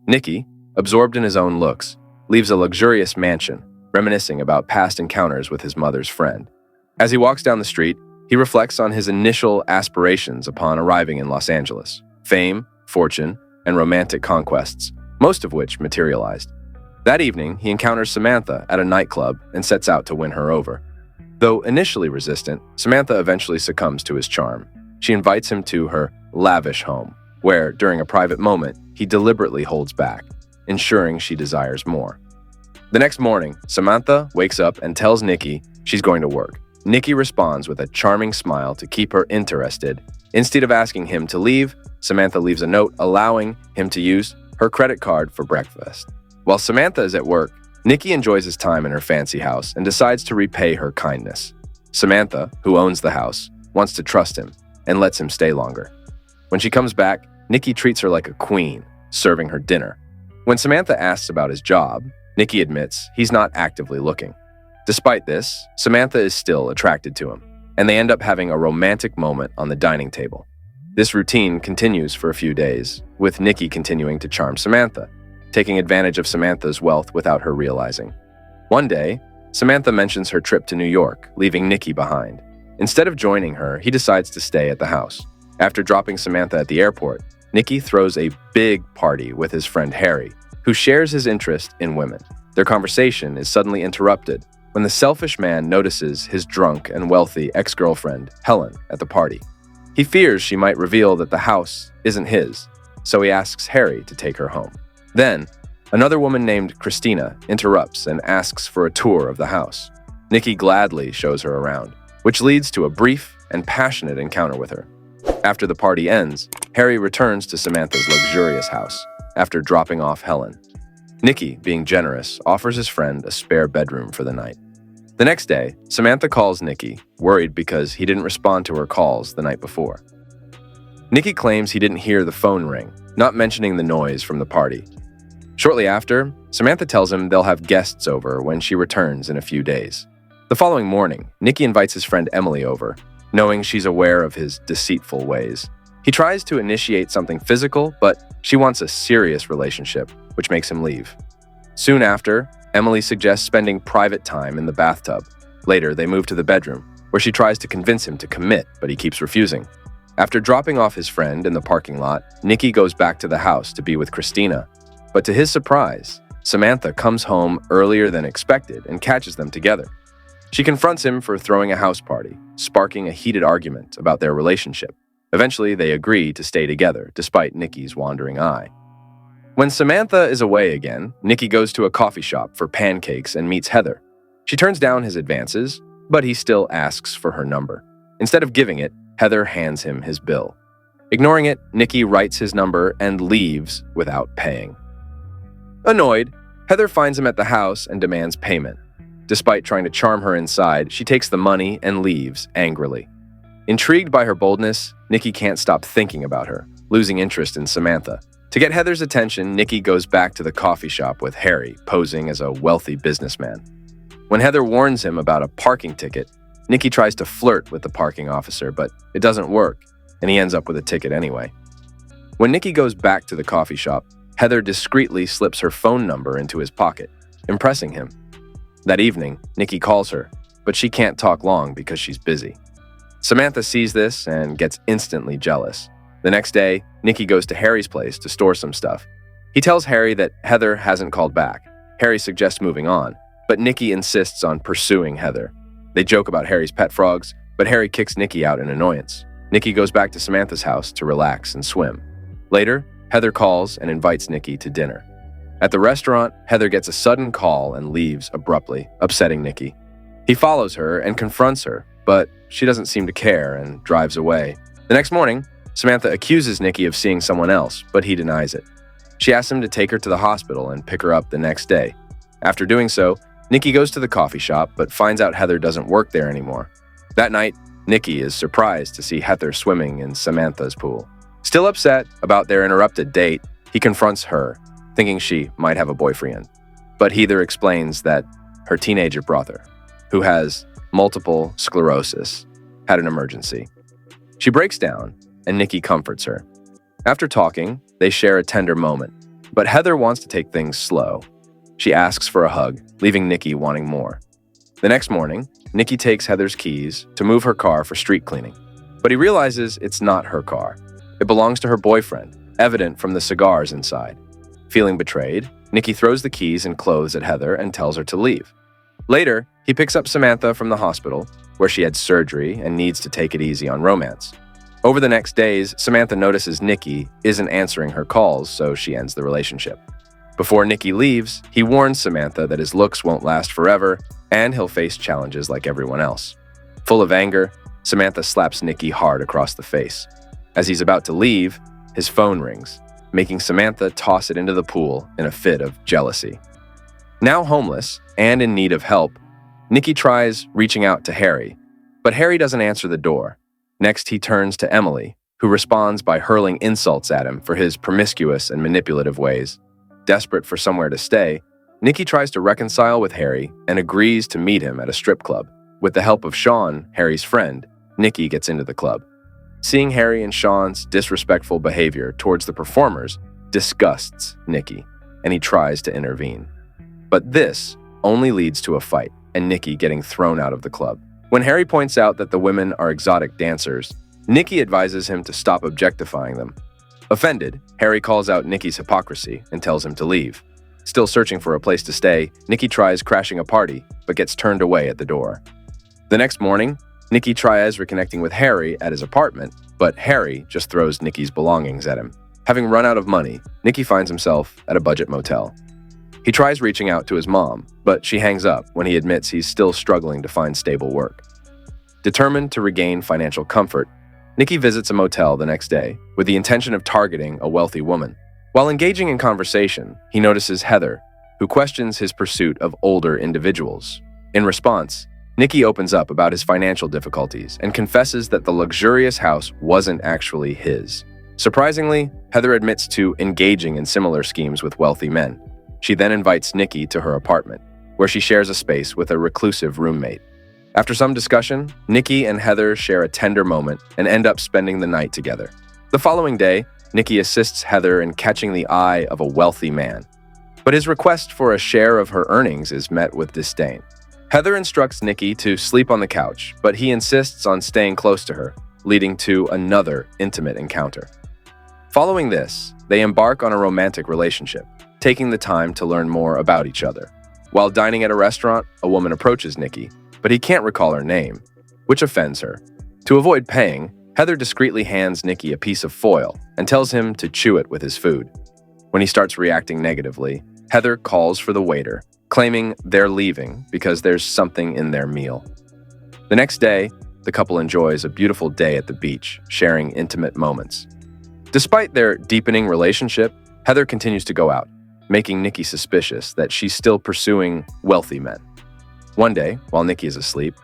Nicky, absorbed in his own looks, leaves a luxurious mansion, reminiscing about past encounters with his mother's friend. As he walks down the street, he reflects on his initial aspirations upon arriving in Los Angeles: fame, fortune, and romantic conquests, most of which materialized. That evening, he encounters Samantha at a nightclub and sets out to win her over. Though initially resistant, Samantha eventually succumbs to his charm. She invites him to her lavish home, where, during a private moment, he deliberately holds back, ensuring she desires more. The next morning, Samantha wakes up and tells Nicky she's going to work. Nicky responds with a charming smile to keep her interested. Instead of asking him to leave, Samantha leaves a note allowing him to use her credit card for breakfast. While Samantha is at work, Nicky enjoys his time in her fancy house and decides to repay her kindness. Samantha, who owns the house, wants to trust him and lets him stay longer. When she comes back, Nicky treats her like a queen, serving her dinner. When Samantha asks about his job, Nicky admits he's not actively looking. Despite this, Samantha is still attracted to him, and they end up having a romantic moment on the dining table. This routine continues for a few days, with Nicky continuing to charm Samantha, taking advantage of Samantha's wealth without her realizing. One day, Samantha mentions her trip to New York, leaving Nicky behind. Instead of joining her, he decides to stay at the house. After dropping Samantha at the airport, Nicky throws a big party with his friend Harry, who shares his interest in women. Their conversation is suddenly interrupted when the selfish man notices his drunk and wealthy ex-girlfriend, Helen, at the party. He fears she might reveal that the house isn't his, so he asks Harry to take her home. Then, another woman named Christina interrupts and asks for a tour of the house. Nicky gladly shows her around, which leads to a brief and passionate encounter with her. After the party ends, Harry returns to Samantha's luxurious house after dropping off Helen. Nicky, being generous, offers his friend a spare bedroom for the night. The next day, Samantha calls Nicky, worried because he didn't respond to her calls the night before. Nicky claims he didn't hear the phone ring, not mentioning the noise from the party. Shortly after, Samantha tells him they'll have guests over when she returns in a few days. The following morning, Nicky invites his friend Emily over, knowing she's aware of his deceitful ways. He tries to initiate something physical, but she wants a serious relationship, which makes him leave. Soon after, Emily suggests spending private time in the bathtub. Later, they move to the bedroom, where she tries to convince him to commit, but he keeps refusing. After dropping off his friend in the parking lot, Nicky goes back to the house to be with Christina. But to his surprise, Samantha comes home earlier than expected and catches them together. She confronts him for throwing a house party, sparking a heated argument about their relationship. Eventually, they agree to stay together, despite Nicky's wandering eye. When Samantha is away again, Nicky goes to a coffee shop for pancakes and meets Heather. She turns down his advances, but he still asks for her number. Instead of giving it, Heather hands him his bill. Ignoring it, Nicky writes his number and leaves without paying. Annoyed, Heather finds him at the house and demands payment. Despite trying to charm her inside, she takes the money and leaves angrily. Intrigued by her boldness, Nicky can't stop thinking about her, losing interest in Samantha. To get Heather's attention, Nicky goes back to the coffee shop with Harry, posing as a wealthy businessman. When Heather warns him about a parking ticket, Nicky tries to flirt with the parking officer, but it doesn't work, and he ends up with a ticket anyway. When Nicky goes back to the coffee shop, Heather discreetly slips her phone number into his pocket, impressing him. That evening, Nicky calls her, but she can't talk long because she's busy. Samantha sees this and gets instantly jealous. The next day, Nicky goes to Harry's place to store some stuff. He tells Harry that Heather hasn't called back. Harry suggests moving on, but Nicky insists on pursuing Heather. They joke about Harry's pet frogs, but Harry kicks Nicky out in annoyance. Nicky goes back to Samantha's house to relax and swim. Later, Heather calls and invites Nicky to dinner. At the restaurant, Heather gets a sudden call and leaves abruptly, upsetting Nicky. He follows her and confronts her, but she doesn't seem to care and drives away. The next morning, Samantha accuses Nicky of seeing someone else, but he denies it. She asks him to take her to the hospital and pick her up the next day. After doing so, Nicky goes to the coffee shop, but finds out Heather doesn't work there anymore. That night, Nicky is surprised to see Heather swimming in Samantha's pool. Still upset about their interrupted date, he confronts her, thinking she might have a boyfriend. But Heather explains that her teenager brother, who has multiple sclerosis, had an emergency. She breaks down, and Nicky comforts her. After talking, they share a tender moment. But Heather wants to take things slow. She asks for a hug, leaving Nikki wanting more. The next morning, Nikki takes Heather's keys to move her car for street cleaning. But he realizes it's not her car. It belongs to her boyfriend, evident from the cigars inside. Feeling betrayed, Nikki throws the keys and clothes at Heather and tells her to leave. Later, he picks up Samantha from the hospital, where she had surgery and needs to take it easy on romance. Over the next days, Samantha notices Nikki isn't answering her calls, so she ends the relationship. Before Nikki leaves, he warns Samantha that his looks won't last forever and he'll face challenges like everyone else. Full of anger, Samantha slaps Nikki hard across the face. As he's about to leave, his phone rings, making Samantha toss it into the pool in a fit of jealousy. Now homeless and in need of help, Nikki tries reaching out to Harry, but Harry doesn't answer the door. Next, he turns to Emily, who responds by hurling insults at him for his promiscuous and manipulative ways. Desperate for somewhere to stay, Nikki tries to reconcile with Harry and agrees to meet him at a strip club. With the help of Sean, Harry's friend, Nikki gets into the club. Seeing Harry and Sean's disrespectful behavior towards the performers disgusts Nikki, and he tries to intervene. But this only leads to a fight and Nikki getting thrown out of the club. When Harry points out that the women are exotic dancers, Nikki advises him to stop objectifying them. Offended, Harry calls out Nikki's hypocrisy and tells him to leave. Still searching for a place to stay, Nikki tries crashing a party, but gets turned away at the door. The next morning, Nikki tries reconnecting with Harry at his apartment, but Harry just throws Nikki's belongings at him. Having run out of money, Nikki finds himself at a budget motel. He tries reaching out to his mom, but she hangs up when he admits he's still struggling to find stable work. Determined to regain financial comfort, Nikki visits a motel the next day with the intention of targeting a wealthy woman. While engaging in conversation, he notices Heather, who questions his pursuit of older individuals. In response, Nikki opens up about his financial difficulties and confesses that the luxurious house wasn't actually his. Surprisingly, Heather admits to engaging in similar schemes with wealthy men. She then invites Nikki to her apartment, where she shares a space with a reclusive roommate. After some discussion, Nikki and Heather share a tender moment and end up spending the night together. The following day, Nikki assists Heather in catching the eye of a wealthy man. But his request for a share of her earnings is met with disdain. Heather instructs Nikki to sleep on the couch, but he insists on staying close to her, leading to another intimate encounter. Following this, they embark on a romantic relationship, taking the time to learn more about each other. While dining at a restaurant, a woman approaches Nikki, but he can't recall her name, which offends her. To avoid paying, Heather discreetly hands Nikki a piece of foil and tells him to chew it with his food. When he starts reacting negatively, Heather calls for the waiter, claiming they're leaving because there's something in their meal. The next day, the couple enjoys a beautiful day at the beach, sharing intimate moments. Despite their deepening relationship, Heather continues to go out, making Nikki suspicious that she's still pursuing wealthy men. One day, while Nikki is asleep,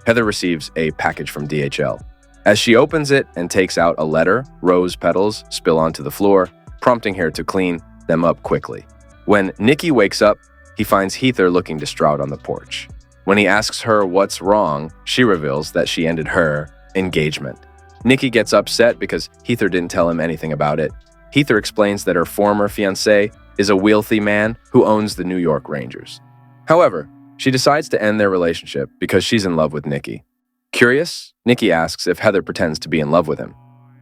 Heather receives a package from DHL. As she opens it and takes out a letter, rose petals spill onto the floor, prompting her to clean them up quickly. When Nikki wakes up, he finds Heather looking distraught on the porch. When he asks her what's wrong, she reveals that she ended her engagement. Nikki gets upset because Heather didn't tell him anything about it. Heather explains that her former fiancé is a wealthy man who owns the New York Rangers. However, she decides to end their relationship because she's in love with Nikki. Curious, Nikki asks if Heather pretends to be in love with him.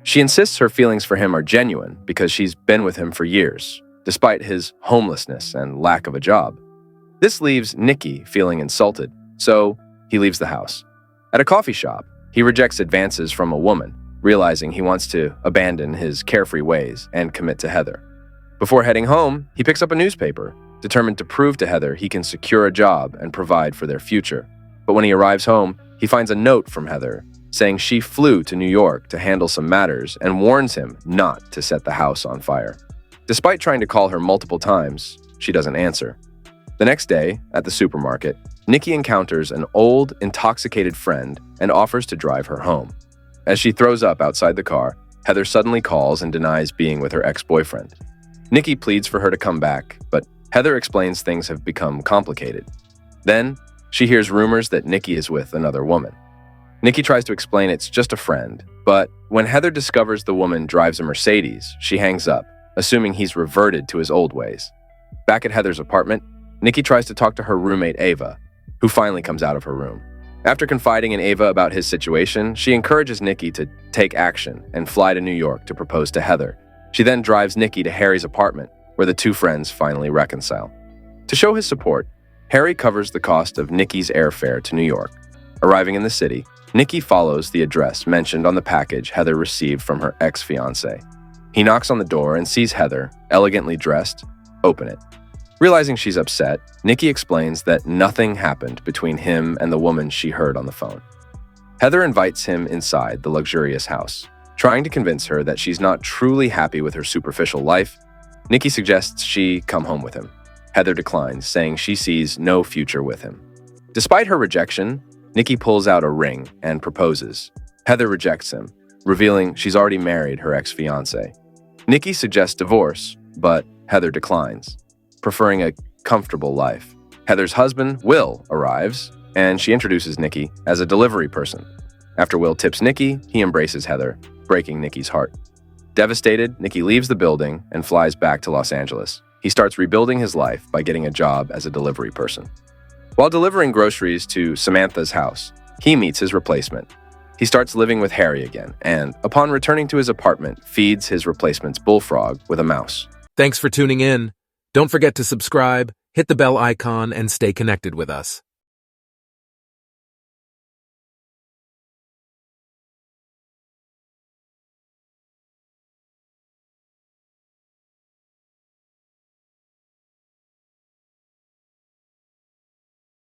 She insists her feelings for him are genuine because she's been with him for years, despite his homelessness and lack of a job. This leaves Nikki feeling insulted, so he leaves the house. At a coffee shop, he rejects advances from a woman, realizing he wants to abandon his carefree ways and commit to Heather. Before heading home, he picks up a newspaper, determined to prove to Heather he can secure a job and provide for their future. But when he arrives home, he finds a note from Heather saying she flew to New York to handle some matters and warns him not to set the house on fire. Despite trying to call her multiple times, she doesn't answer. The next day, at the supermarket, Nikki encounters an old, intoxicated friend and offers to drive her home. As she throws up outside the car, Heather suddenly calls and denies being with her ex-boyfriend. Nikki pleads for her to come back, but Heather explains things have become complicated. Then, she hears rumors that Nikki is with another woman. Nikki tries to explain it's just a friend, but when Heather discovers the woman drives a Mercedes, she hangs up, assuming he's reverted to his old ways. Back at Heather's apartment, Nikki tries to talk to her roommate Ava, who finally comes out of her room. After confiding in Ava about his situation, she encourages Nikki to take action and fly to New York to propose to Heather. She then drives Nikki to Harry's apartment, where the two friends finally reconcile. To show his support, Harry covers the cost of Nikki's airfare to New York. Arriving in the city, Nikki follows the address mentioned on the package Heather received from her ex-fiancé. He knocks on the door and sees Heather, elegantly dressed, open it. Realizing she's upset, Nikki explains that nothing happened between him and the woman she heard on the phone. Heather invites him inside the luxurious house. Trying to convince her that she's not truly happy with her superficial life, Nikki suggests she come home with him. Heather declines, saying she sees no future with him. Despite her rejection, Nikki pulls out a ring and proposes. Heather rejects him, revealing she's already married her ex-fiancé. Nikki suggests divorce, but Heather declines, preferring a comfortable life. Heather's husband, Will, arrives, and she introduces Nikki as a delivery person. After Will tips Nikki, he embraces Heather, breaking Nikki's heart. Devastated, Nikki leaves the building and flies back to Los Angeles. He starts rebuilding his life by getting a job as a delivery person. While delivering groceries to Samantha's house, he meets his replacement. He starts living with Harry again, and upon returning to his apartment, feeds his replacement's bullfrog with a mouse. Thanks for tuning in. Don't forget to subscribe, hit the bell icon, and stay connected with us.